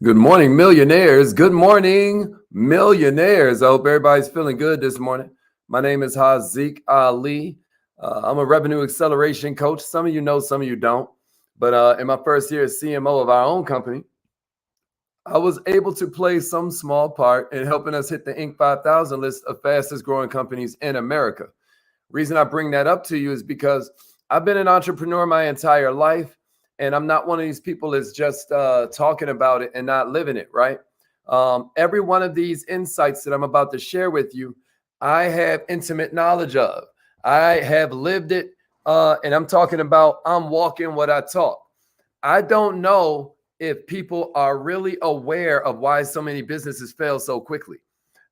Good morning, millionaires. Good morning, millionaires. I hope everybody's feeling good this morning. My name is Haziq Ali. I'm a revenue acceleration coach. Some of you know, some of you don't. But in my first year as CMO of our own company, I was able to play some small part in helping us hit the Inc. 5000 list of fastest growing companies in America. Reason I bring that up to you is because I've been an entrepreneur my entire life, and I'm not one of these people that's just talking about it and not living it, right? Every one of these insights that I'm about to share with you, I have intimate knowledge of. I have lived it, and I'm talking about I'm walking what I talk. I don't know if people are really aware of why so many businesses fail so quickly.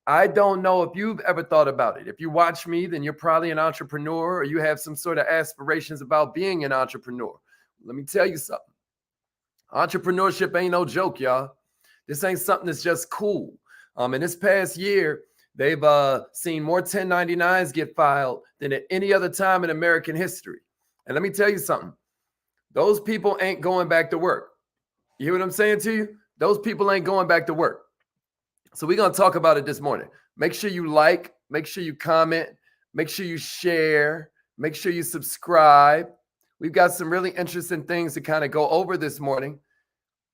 I don't know if you've ever thought about it. If you watch me, then you're probably an entrepreneur or you have some sort of aspirations about being an entrepreneur. Let me tell you something. Entrepreneurship ain't no joke, y'all. This ain't something that's just cool. In this past year, they've seen more 1099s get filed than at any other time in American history. And let me tell you something. Those people ain't going back to work. You hear what I'm saying to you? Those people ain't going back to work. So we're going to talk about it this morning. Make sure you like, make sure you comment, make sure you share, make sure you subscribe. We've got some really interesting things to kind of go over this morning.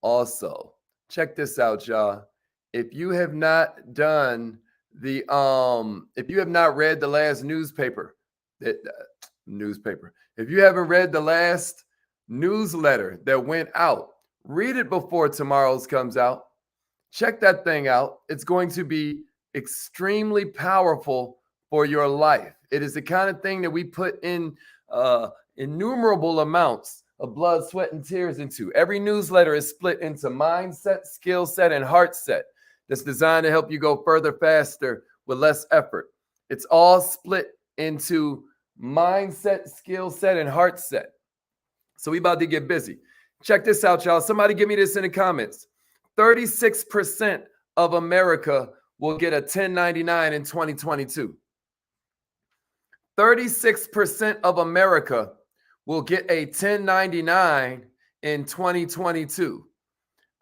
Also, check this out, y'all. If you have not done the if you have not read the last newspaper, if you haven't read the last newsletter that went out, read it before tomorrow's comes out. Check that thing out. It's going to be extremely powerful for your life. It is the kind of thing that we put in innumerable amounts of blood, sweat, and tears into. Every newsletter is split into mindset, skill set, and heart set. That's designed to help you go further, faster, with less effort. It's all split into mindset, skill set, and heart set. So we about to get busy. Check this out, y'all. Somebody give me this in the comments. 36% of America will get a 1099 in 2022. 36% of America will get a 1099 in 2022.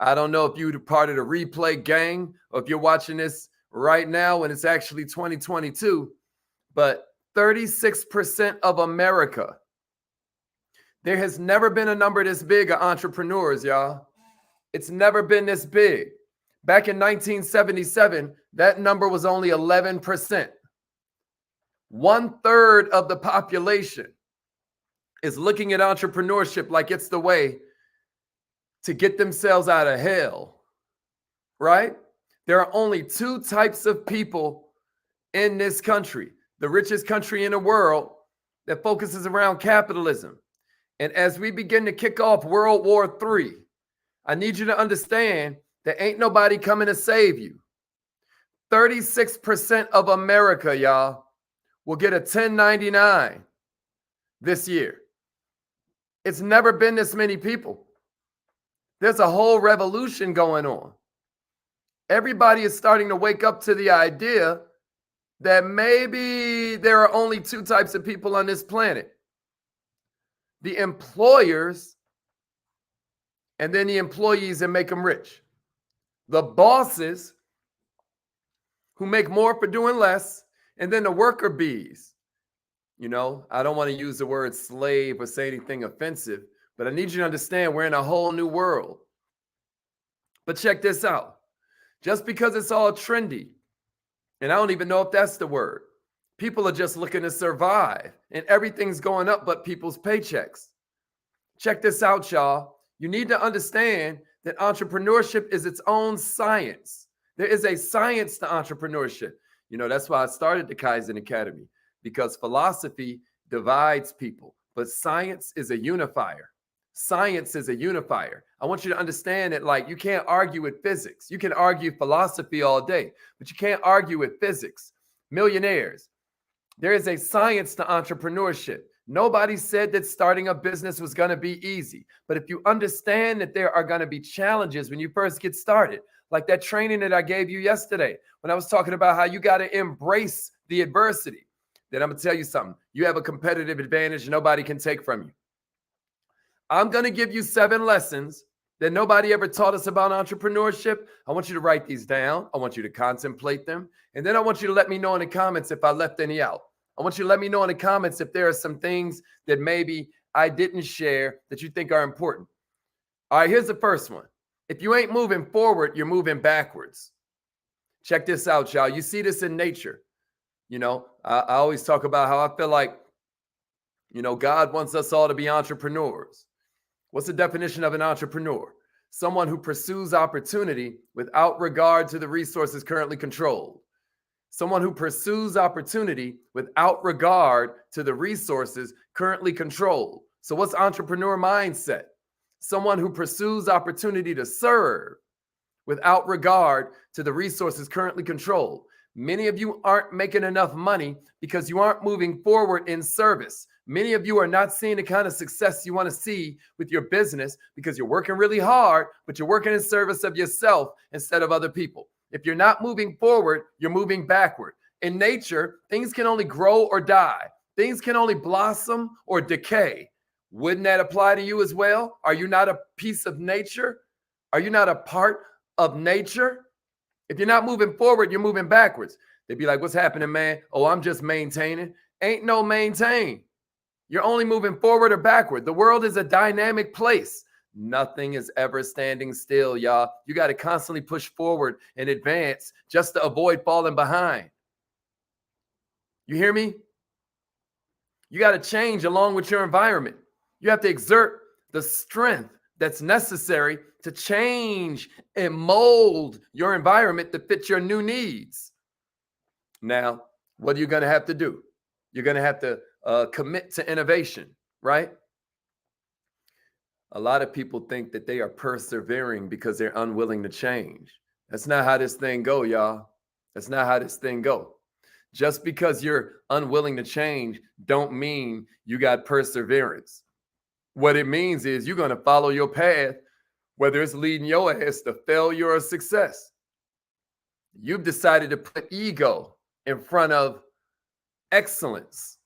I don't know if you're part of the replay gang or if you're watching this right now when it's actually 2022, but 36% of America. There has never been a number this big of entrepreneurs, y'all. It's never been this big. Back in 1977, that number was only 11%. 1/3 of the population is looking at entrepreneurship like it's the way to get themselves out of hell, right? There are only two types of people in this country, the richest country in the world that focuses around capitalism. And as we begin to kick off World War III, I need you to understand that ain't nobody coming to save you. 36% of America, y'all, will get a 1099 this year. It's never been this many people. There's a whole revolution going on. Everybody is starting to wake up to the idea that maybe there are only two types of people on this planet. The employers and then the employees that make them rich. The bosses who make more for doing less, and then the worker bees. You know, I don't want to use the word slave or say anything offensive, but I need you to understand we're in a whole new world. But check this out. Just because it's all trendy, and I don't even know if that's the word, people are just looking to survive, and everything's going up but people's paychecks. Check this out, y'all. You need to understand that entrepreneurship is its own science. There is a science to entrepreneurship. You know, that's why I started the Kaizen Academy, because philosophy divides people, but science is a unifier. Science is a unifier. I want you to understand that, like, you can't argue with physics. You can argue philosophy all day, but you can't argue with physics. Millionaires, there is a science to entrepreneurship. Nobody said that starting a business was going to be easy. But if you understand that there are going to be challenges when you first get started, like that training that I gave you yesterday, when I was talking about how you got to embrace the adversity, then I'm going to tell you something. You have a competitive advantage nobody can take from you. I'm going to give you 7 lessons that nobody ever taught us about entrepreneurship? I want you to write these down. I want you to contemplate them. And then I want you to let me know in the comments if I left any out. I want you to let me know in the comments if there are some things that maybe I didn't share that you think are important. All right, here's the first one. If you ain't moving forward, you're moving backwards. Check this out, y'all. You see this in nature. You know, I always talk about how I feel like, you know, God wants us all to be entrepreneurs. What's the definition of an entrepreneur? Someone who pursues opportunity without regard to the resources currently controlled. Someone who pursues opportunity without regard to the resources currently controlled. So what's entrepreneur mindset? Someone who pursues opportunity to serve without regard to the resources currently controlled. Many of you aren't making enough money because you aren't moving forward in service. Many of you are not seeing the kind of success you want to see with your business because you're working really hard, but you're working in service of yourself instead of other people. If you're not moving forward, you're moving backward. In nature, things can only grow or die. Things can only blossom or decay. Wouldn't that apply to you as well? Are you not a piece of nature? Are you not a part of nature? If you're not moving forward, you're moving backwards. They'd be like, what's happening, man? Oh, I'm just maintaining. Ain't no maintain. You're only moving forward or backward. The world is a dynamic place. Nothing is ever standing still, y'all. You got to constantly push forward and advance just to avoid falling behind. You hear me? You got to change along with your environment. You have to exert the strength that's necessary to change and mold your environment to fit your new needs. Now, what are you going to have to do? You're going to have to commit to innovation, right? A lot of people think that they are persevering because they're unwilling to change. That's not how this thing go, y'all. That's not how this thing go. Just because you're unwilling to change don't mean you got perseverance. What it means is you're going to follow your path, whether it's leading your ass to failure or success. You've decided to put ego in front of excellence.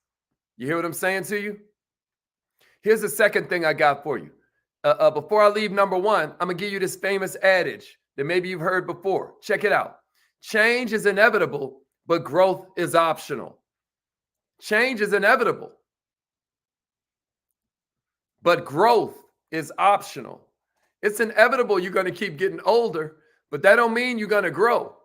You hear what I'm saying to you? Here's the second thing I got for you. Before I leave number one, I'm going to give you this famous adage that maybe you've heard before. Check it out. Change is inevitable, but growth is optional. Change is inevitable, but growth is optional. It's inevitable you're going to keep getting older, but that don't mean you're going to grow.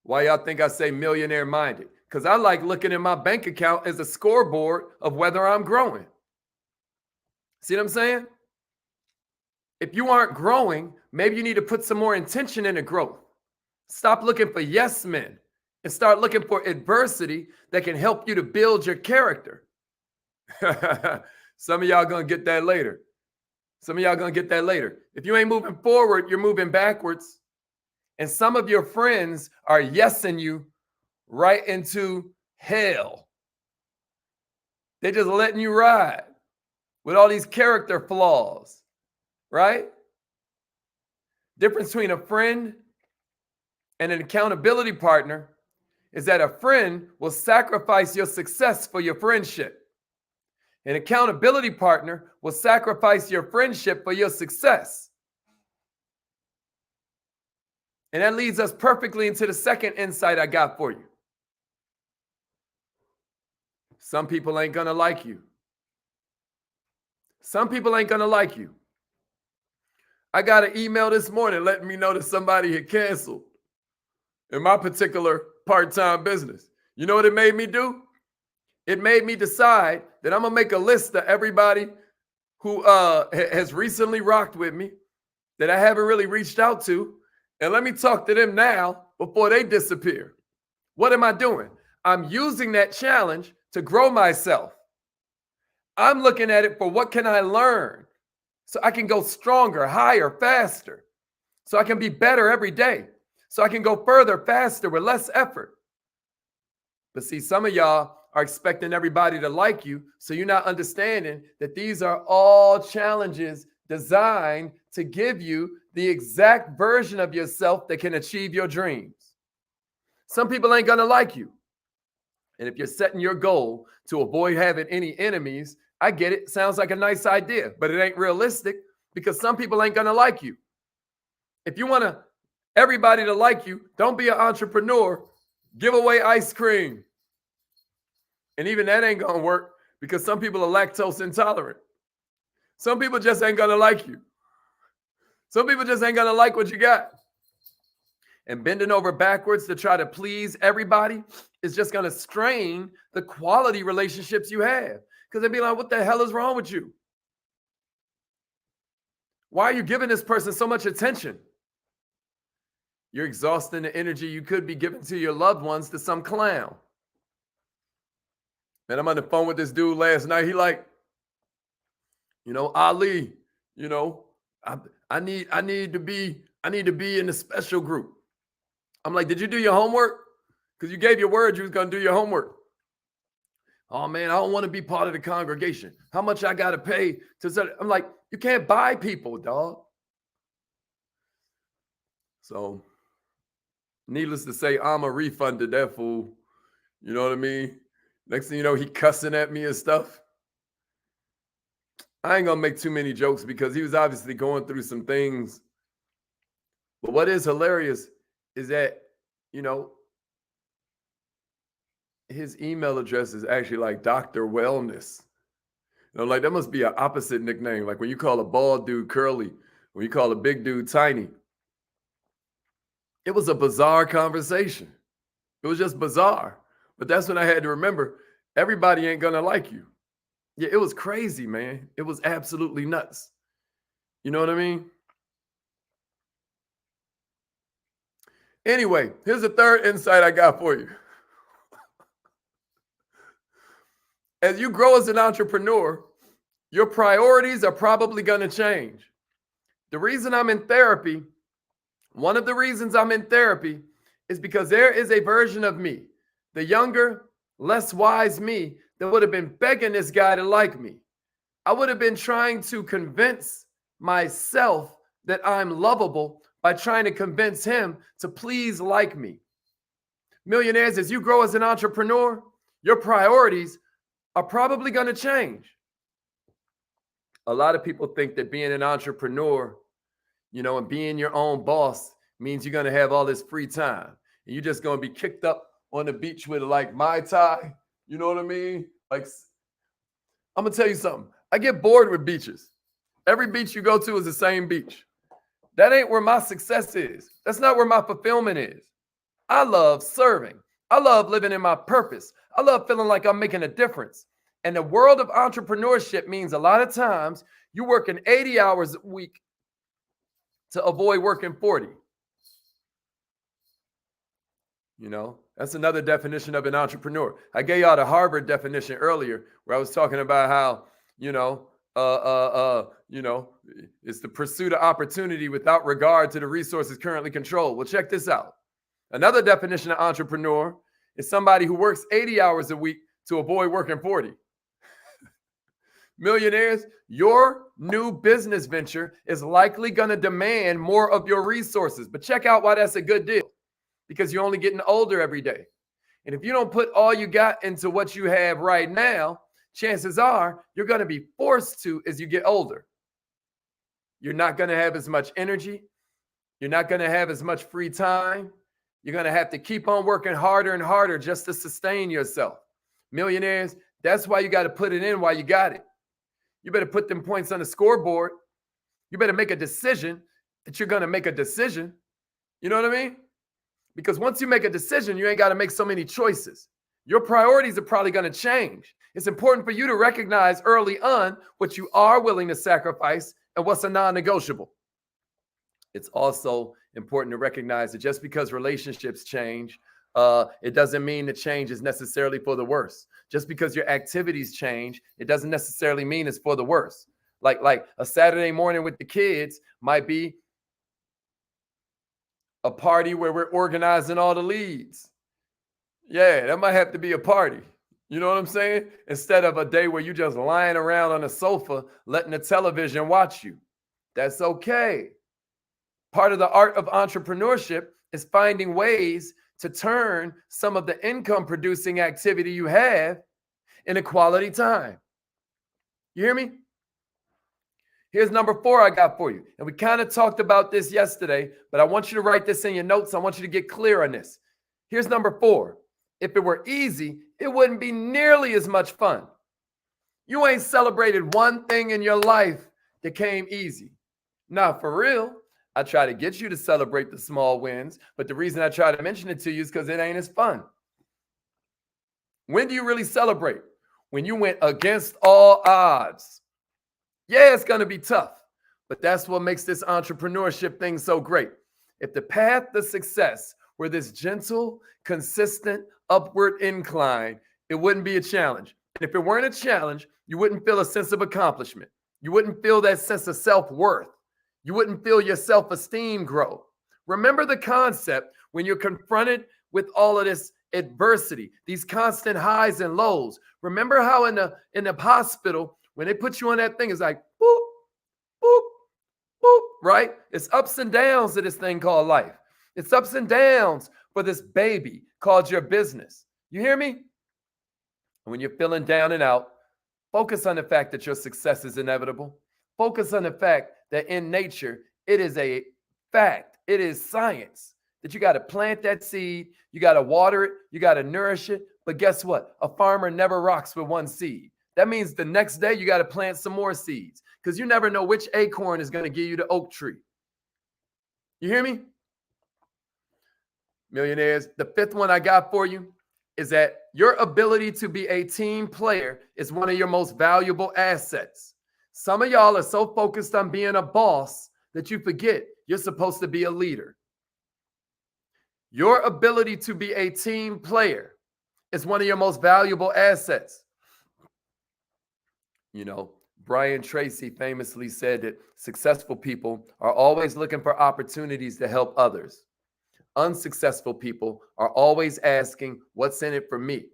Why y'all think I say millionaire minded? Because I like looking at my bank account as a scoreboard of whether I'm growing. See what I'm saying? If you aren't growing, maybe you need to put some more intention into growth. Stop looking for yes men and start looking for adversity that can help you to build your character. Some of y'all going to get that later. Some of y'all going to get that later. If you ain't moving forward, you're moving backwards. And some of your friends are yesing you right into hell. They're just letting you ride with all these character flaws, right? Difference between a friend and an accountability partner is that a friend will sacrifice your success for your friendship. An accountability partner will sacrifice your friendship for your success. And that leads us perfectly into the second insight I got for you. Some people ain't gonna like you. Some people ain't gonna like you. I got an email this morning letting me know that somebody had canceled in my particular part-time business. You know what it made me do? It made me decide that I'm gonna make a list of everybody who has recently rocked with me that I haven't really reached out to, and let me talk to them now before they disappear. What am I doing? I'm using that challenge to grow myself. I'm looking at it for what can I learn so I can go stronger, higher, faster, so I can be better every day, so I can go further, faster, with less effort. But see, some of y'all are expecting everybody to like you, so you're not understanding that these are all challenges designed to give you the exact version of yourself that can achieve your dreams. Some people ain't gonna like you. And if you're setting your goal to avoid having any enemies, I get it. Sounds like a nice idea, but it ain't realistic because some people ain't going to like you. If you want everybody to like you, don't be an entrepreneur. Give away ice cream. And even that ain't going to work because some people are lactose intolerant. Some people just ain't going to like you. Some people just ain't going to like what you got. And bending over backwards to try to please everybody is just going to strain the quality relationships you have. Because they'd be like, what the hell is wrong with you? Why are you giving this person so much attention? You're exhausting the energy you could be giving to your loved ones to some clown. And I'm on the phone with this dude last night. He like, Ali, I need to be in the special group. I'm like, did you do your homework? Because you gave your word you was going to do your homework. Oh, man, I don't want to be part of the congregation. How much I got to pay to? I'm like, you can't buy people, dog. So, needless to say, I'm a refunded that fool. You know what I mean? Next thing you know, he cussing at me and stuff. I ain't going to make too many jokes because he was obviously going through some things. But what is hilarious is that, his email address is actually like Dr. Wellness. Like that must be an opposite nickname. Like when you call a bald dude curly, when you call a big dude tiny. It was a bizarre conversation. It was just bizarre. But that's when I had to remember, everybody ain't going to like you. Yeah, it was crazy, man. It was absolutely nuts. You know what I mean? Anyway, here's the third insight I got for you. As you grow as an entrepreneur, your priorities are probably going to change. The reason I'm in therapy, one of the reasons I'm in therapy is because there is a version of me, the younger, less wise me, that would have been begging this guy to like me. I would have been trying to convince myself that I'm lovable by trying to convince him to please like me. Millionaires, as you grow as an entrepreneur, your priorities are probably going to change. A lot of people think that being an entrepreneur, and being your own boss means you're going to have all this free time. And you're just going to be kicked up on the beach with like Mai Tai. You know what I mean? Like, I'm going to tell you something. I get bored with beaches. Every beach you go to is the same beach. That ain't where my success is. That's not where my fulfillment is. I love serving. I love living in my purpose. I love feeling like I'm making a difference. And the world of entrepreneurship means a lot of times you're working 80 hours a week to avoid working 40. That's another definition of an entrepreneur. I gave y'all the Harvard definition earlier where I was talking about how, it's the pursuit of opportunity without regard to the resources currently controlled. Well, check this out. Another definition of entrepreneur is somebody who works 80 hours a week to avoid working 40. Millionaires, your new business venture is likely going to demand more of your resources. But check out why that's a good deal. Because you're only getting older every day. And if you don't put all you got into what you have right now, chances are you're going to be forced to as you get older. You're not going to have as much energy. You're not going to have as much free time. You're going to have to keep on working harder and harder just to sustain yourself. Millionaires, that's why you got to put it in while you got it. You better put them points on the scoreboard. You better make a decision that you're going to make a decision. You know what I mean? Because once you make a decision, you ain't got to make so many choices. Your priorities are probably going to change. It's important for you to recognize early on what you are willing to sacrifice and what's a non-negotiable. It's also important to recognize that just because relationships change, it doesn't mean the change is necessarily for the worse. Just because your activities change, it doesn't necessarily mean it's for the worse. Like a Saturday morning with the kids might be a party where we're organizing all the leads. Yeah, that might have to be a party. You know what I'm saying? Instead of a day where you're just lying around on a sofa, letting the television watch you. That's okay. Part of the art of entrepreneurship is finding ways to turn some of the income producing activity you have into quality time. You hear me? Here's number 4 I got for you. And we kind of talked about this yesterday, but I want you to write this in your notes. I want you to get clear on this. Here's number 4. If it were easy, it wouldn't be nearly as much fun. You ain't celebrated one thing in your life that came easy. Now, for real, I try to get you to celebrate the small wins, but the reason I try to mention it to you is because it ain't as fun. When do you really celebrate? When you went against all odds. Yeah, it's going to be tough, but that's what makes this entrepreneurship thing so great. If the path to success were this gentle, consistent, upward incline, it wouldn't be a challenge. And if it weren't a challenge, you wouldn't feel a sense of accomplishment. You wouldn't feel that sense of self-worth. You wouldn't feel your self-esteem grow. Remember the concept when you're confronted with all of this adversity, these constant highs and lows. Remember how in the hospital, when they put you on that thing, it's like, boop, boop, boop, right? It's ups and downs of this thing called life. It's ups and downs for this baby called your business. You hear me? When you're feeling down and out, focus on the fact that your success is inevitable. Focus on the fact that in nature, it is a fact. It is science that you got to plant that seed. You got to water it. You got to nourish it. But guess what? A farmer never rocks with one seed. That means the next day you got to plant some more seeds because you never know which acorn is going to give you the oak tree. You hear me? Millionaires, the 5th one I got for you is that your ability to be a team player is one of your most valuable assets. Some of y'all are so focused on being a boss that you forget you're supposed to be a leader. Your ability to be a team player is one of your most valuable assets. You know, Brian Tracy famously said that successful people are always looking for opportunities to help others. Unsuccessful people are always asking, what's in it for me?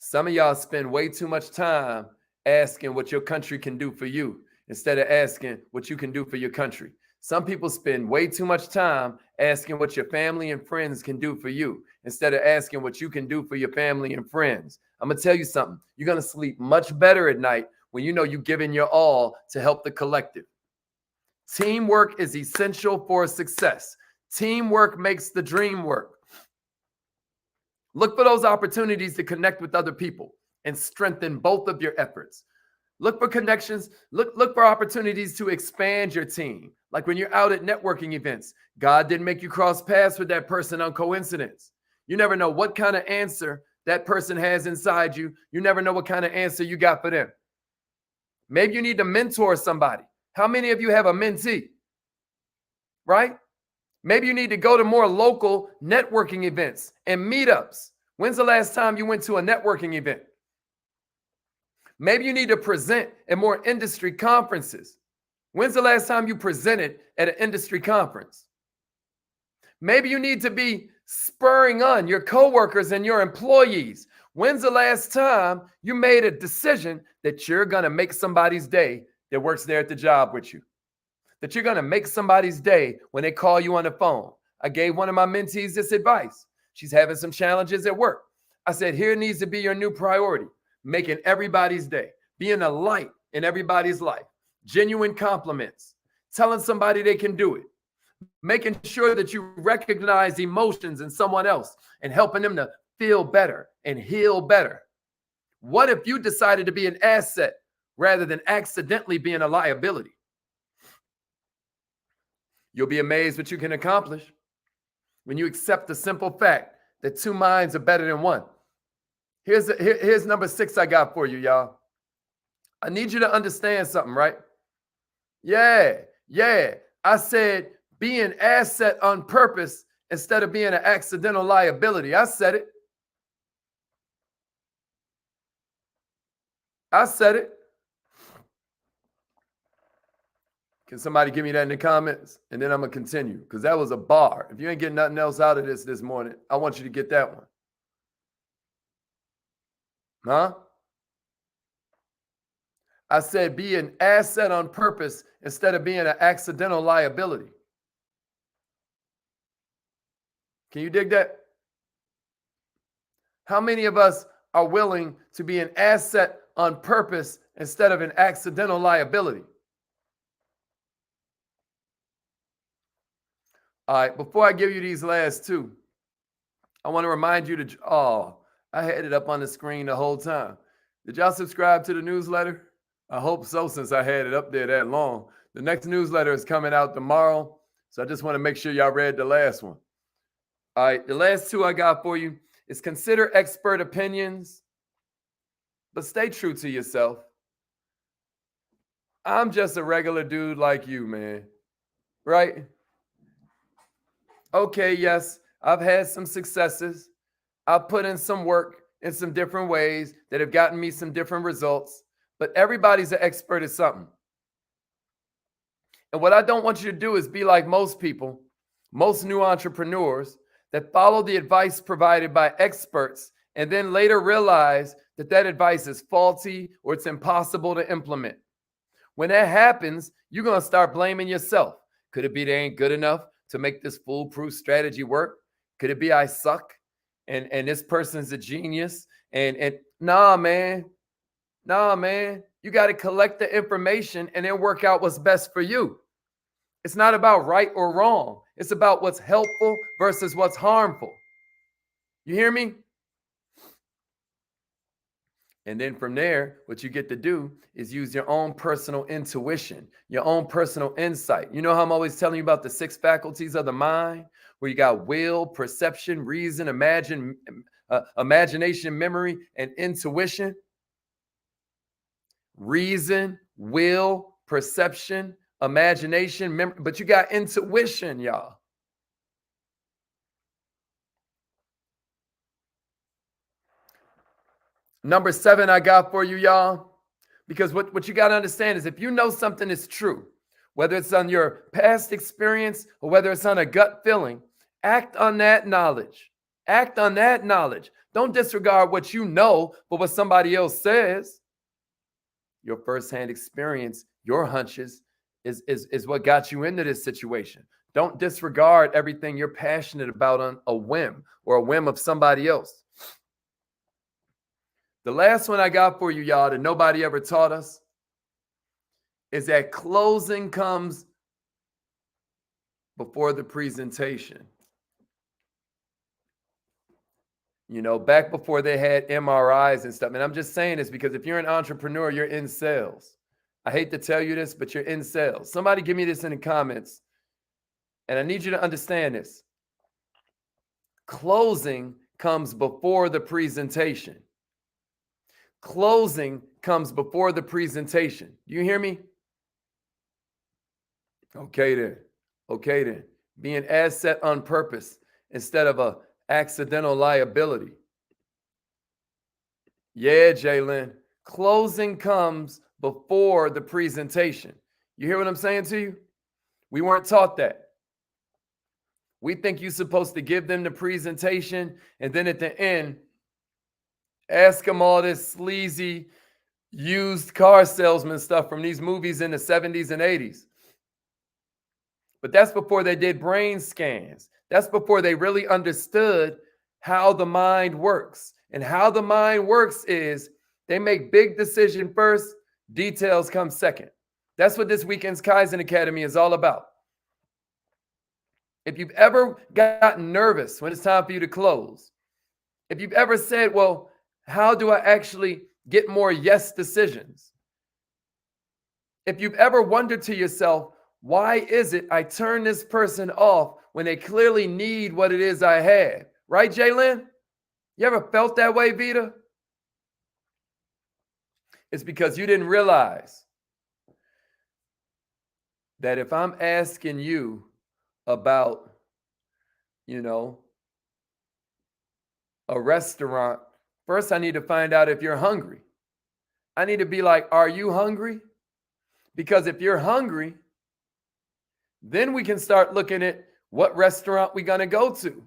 Some of y'all spend way too much time asking what your country can do for you instead of asking what you can do for your country. Some people spend way too much time asking what your family and friends can do for you instead of asking what you can do for your family and friends. I'm going to tell you something. You're going to sleep much better at night when you know you're giving your all to help the collective. Teamwork is essential for success. Teamwork makes the dream work. Look for those opportunities to connect with other people and strengthen both of your efforts. Look for connections. Look for opportunities to expand your team. Like when you're out at networking events, God didn't make you cross paths with that person on coincidence. You never know what kind of answer that person has inside you. You never know what kind of answer you got for them. Maybe you need to mentor somebody. How many of you have a mentee? Right? Maybe you need to go to more local networking events and meetups. When's the last time you went to a networking event? Maybe you need to present at more industry conferences. When's the last time you presented at an industry conference? Maybe you need to be spurring on your coworkers and your employees. When's the last time you made a decision that you're going to make somebody's day that works there at the job with you? That you're going to make somebody's day when they call you on the phone. I gave one of my mentees this advice. She's having some challenges at work. I said, here needs to be your new priority. Making everybody's day. Being a light in everybody's life. Genuine compliments. Telling somebody they can do it. Making sure that you recognize emotions in someone else and helping them to feel better and heal better. What if you decided to be an asset rather than accidentally being a liability? You'll be amazed what you can accomplish when you accept the simple fact that 2 minds are better than 1. Here's number 6 I got for you, y'all. I need you to understand something, right? Yeah. I said be an asset on purpose instead of being an accidental liability. I said it. Can somebody give me that in the comments? And then I'm going to continue because that was a bar. If you ain't getting nothing else out of this morning, I want you to get that one. Huh? I said be an asset on purpose instead of being an accidental liability. Can you dig that? How many of us are willing to be an asset on purpose instead of an accidental liability. All right, before I give you these last two, I want to remind you to, I had it up on the screen the whole time. Did y'all subscribe to the newsletter? I hope so, since I had it up there that long. The next newsletter is coming out tomorrow, so I just want to make sure y'all read the last one. All right, the last two I got for you is consider expert opinions, but stay true to yourself. I'm just a regular dude like you, man, right? Okay, yes, I've had some successes. I've put in some work in some different ways that have gotten me some different results, but everybody's an expert at something. And what I don't want you to do is be like most people, most new entrepreneurs that follow the advice provided by experts and then later realize that that advice is faulty or it's impossible to implement. When that happens, you're going to start blaming yourself. Could it be they ain't good enough to make this foolproof strategy work? Could it be I suck and this person's a genius? And nah, man. You got to collect the information and then work out what's best for you. It's not about right or wrong. It's about what's helpful versus what's harmful. You hear me? And then from there, what you get to do is use your own personal intuition, your own personal insight. You know how I'm always telling you about the 6 faculties of the mind, where you got will, perception, reason, imagination, memory, and intuition? Reason, will, perception, imagination, memory, but you got intuition, y'all. Number 7 I got for you, y'all, because what you got to understand is if you know something is true, whether it's on your past experience or whether it's on a gut feeling, act on that knowledge. Act on that knowledge. Don't disregard what you know, but what somebody else says. Your firsthand experience, your hunches is what got you into this situation. Don't disregard everything you're passionate about on a whim or a whim of somebody else. The last one I got for you, y'all, that nobody ever taught us is that closing comes before the presentation. You know, back before they had MRIs and stuff. And I'm just saying this because if you're an entrepreneur, you're in sales. I hate to tell you this, but you're in sales. Somebody give me this in the comments. And I need you to understand this. Closing comes before the presentation. Closing comes before the presentation. Do you hear me? Okay then. Be an asset on purpose instead of a accidental liability. Yeah, Jalen. Closing comes before the presentation. You hear what I'm saying to you? We weren't taught that. We think you're supposed to give them the presentation and then at the end, ask them all this sleazy used car salesman stuff from these movies in the 70s and 80s. But that's before they did brain scans. That's before they really understood how the mind works. And how the mind works is they make big decision first, details come second. That's what this weekend's Kaizen Academy is all about. If you've ever gotten nervous when it's time for you to close, if you've ever said, well, how do I actually get more yes decisions? If you've ever wondered to yourself, why is it I turn this person off when they clearly need what it is I have? Right, Jalen? You ever felt that way, Vita? It's because you didn't realize that if I'm asking you about, a restaurant, first I need to find out if you're hungry. I need to be like, are you hungry? Because if you're hungry, then we can start looking at what restaurant we're going to go to.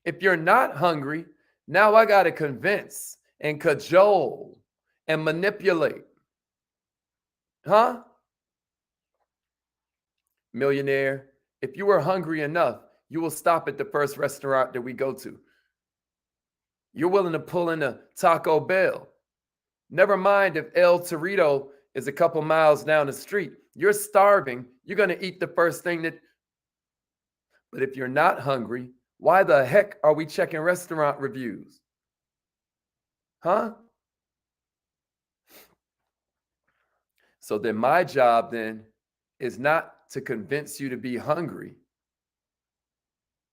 If you're not hungry, now I got to convince and cajole and manipulate. Huh? Millionaire, if you are hungry enough, you will stop at the first restaurant that we go to. You're willing to pull in a Taco Bell. Never mind if El Torito is a couple miles down the street. You're starving. You're going to eat the first thing that. But if you're not hungry, why the heck are we checking restaurant reviews? Huh? So then my job then is not to convince you to be hungry.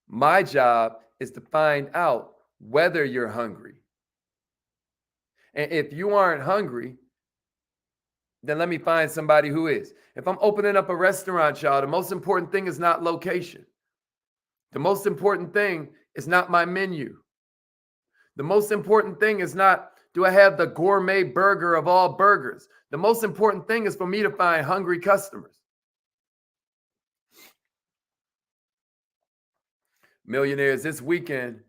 My job is to find out whether you're hungry. And if you aren't hungry, then let me find somebody who is. If I'm opening up a restaurant, y'all, the most important thing is not location. The most important thing is not my menu. The most important thing is not, do I have the gourmet burger of all burgers? The most important thing is for me to find hungry customers. Millionaires, this weekend,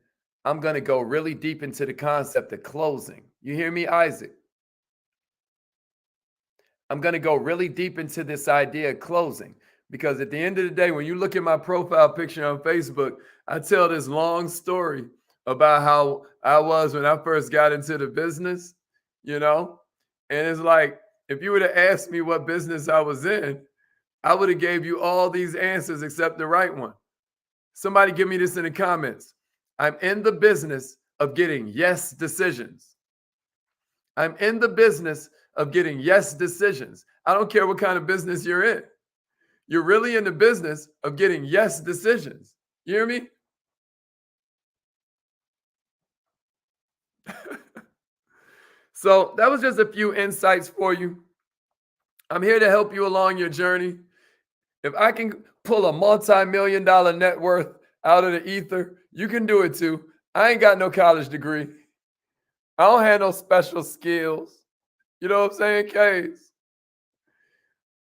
I'm going to go really deep into the concept of closing. You hear me, Isaac? I'm going to go really deep into this idea of closing, because at the end of the day, when you look at my profile picture on Facebook, I tell this long story about how I was when I first got into the business, you know? And it's like, if you would have asked me what business I was in, I would have gave you all these answers except the right one. Somebody give me this in the comments. I'm in the business of getting yes decisions. I'm in the business of getting yes decisions. I don't care what kind of business you're in. You're really in the business of getting yes decisions. You hear me? So that was just a few insights for you. I'm here to help you along your journey. If I can pull a multi-million-dollar net worth out of the ether, you can do it too. I ain't got no college degree. I don't have no special skills. You know what I'm saying, Case?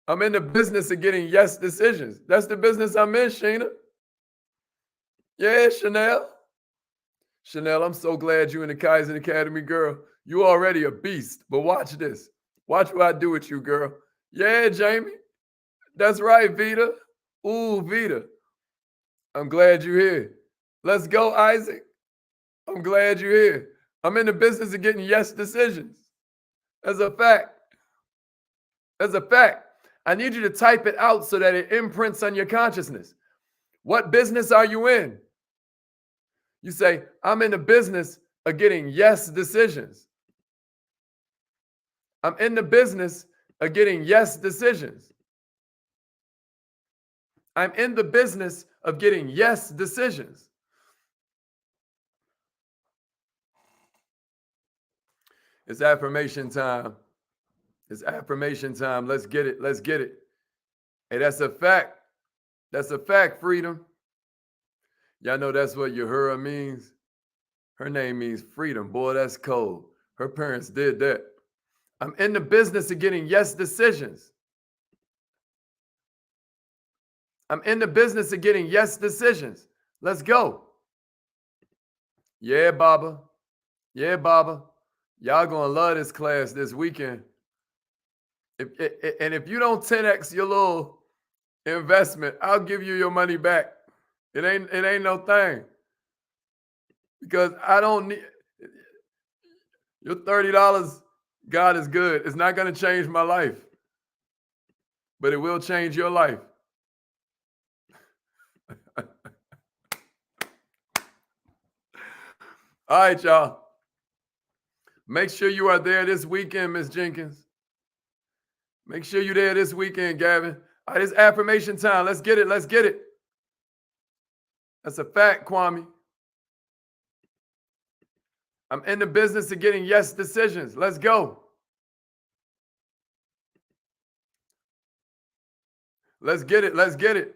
I'm in the business of getting yes decisions. That's the business I'm in, Sheena. Yeah, Chanel. Chanel, I'm so glad you in the Kaizen Academy, girl. You already a beast, but watch this. Watch what I do with you, girl. Yeah, Jamie. That's right, Vita. Ooh, Vita. I'm glad you're here. Let's go, Isaac. I'm glad you're here. I'm in the business of getting yes decisions. That's a fact. That's a fact. I need you to type it out so that it imprints on your consciousness. What business are you in? You say, I'm in the business of getting yes decisions. I'm in the business of getting yes decisions. I'm in the business of getting yes decisions. It's affirmation time. It's affirmation time. Let's get it. Let's get it. Hey, that's a fact. That's a fact, freedom. Y'all know that's what Uhura means? Her name means freedom. Boy, that's cold. Her parents did that. I'm in the business of getting yes decisions. I'm in the business of getting yes decisions. Let's go. Yeah, Baba. Yeah, Baba. Y'all gonna love this class this weekend. If you don't 10x your little investment, I'll give you your money back. It ain't no thing. Because I don't need your $30. God is good. It's not going to change my life, but it will change your life. All right, y'all. Make sure you are there this weekend, Miss Jenkins. Make sure you're there this weekend, Gavin. All right, it's affirmation time. Let's get it. Let's get it. That's a fact, Kwame. I'm in the business of getting yes decisions. Let's go. Let's get it. Let's get it.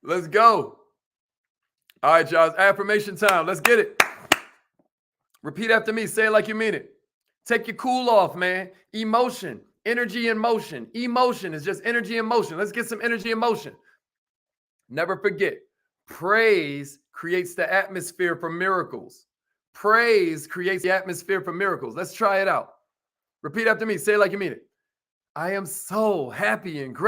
Let's go. All right, y'all. It's affirmation time. Let's get it. Repeat after me. Say it like you mean it. Take your cool off, man. Emotion, energy in motion. Emotion is just energy in motion. Let's get some energy in motion. Never forget, praise creates the atmosphere for miracles. Praise creates the atmosphere for miracles. Let's try it out. Repeat after me. Say it like you mean it. I am so happy and grateful.